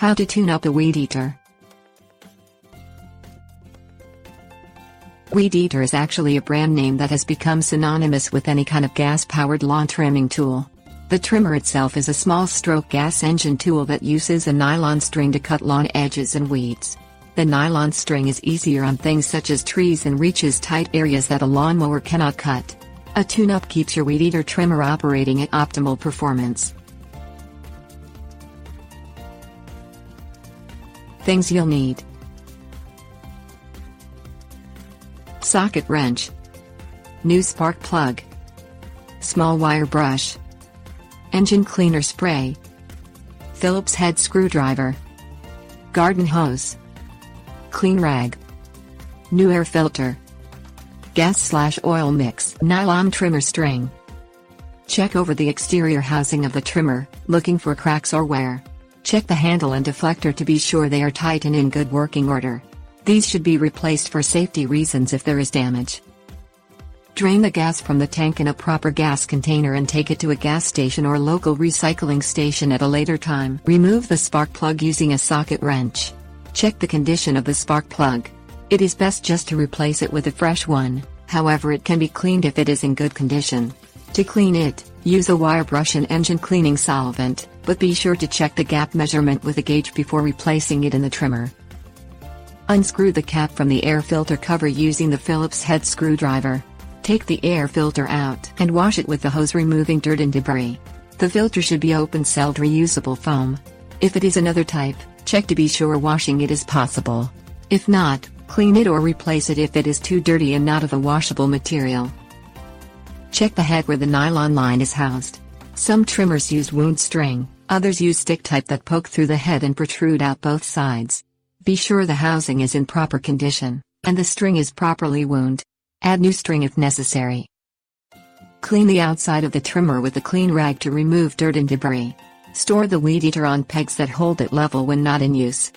How to tune up a weed eater. Weed eater is actually a brand name that has become synonymous with any kind of gas-powered lawn trimming tool. The trimmer itself is a small-stroke gas engine tool that uses a nylon string to cut lawn edges and weeds. The nylon string is easier on things such as trees and reaches tight areas that a lawnmower cannot cut. A tune-up keeps your weed eater trimmer operating at optimal performance. Things you'll need: socket wrench, new spark plug, small wire brush, engine cleaner spray, Phillips head screwdriver, garden hose, clean rag, new air filter, gas/oil mix, nylon trimmer string. Check over the exterior housing of the trimmer, looking for cracks or wear. Check the handle and deflector to be sure they are tight and in good working order. These should be replaced for safety reasons if there is damage. Drain the gas from the tank in a proper gas container and take it to a gas station or local recycling station at a later time. Remove the spark plug using a socket wrench. Check the condition of the spark plug. It is best just to replace it with a fresh one, however it can be cleaned if it is in good condition. To clean it, use a wire brush and engine cleaning solvent, but be sure to check the gap measurement with a gauge before replacing it in the trimmer. Unscrew the cap from the air filter cover using the Phillips head screwdriver. Take the air filter out and wash it with the hose, removing dirt and debris. The filter should be open-celled reusable foam. If it is another type, check to be sure washing it is possible. If not, clean it or replace it if it is too dirty and not of a washable material. Check the head where the nylon line is housed. Some trimmers use wound string, others use stick type that poke through the head and protrude out both sides. Be sure the housing is in proper condition, and the string is properly wound. Add new string if necessary. Clean the outside of the trimmer with a clean rag to remove dirt and debris. Store the weed eater on pegs that hold it level when not in use.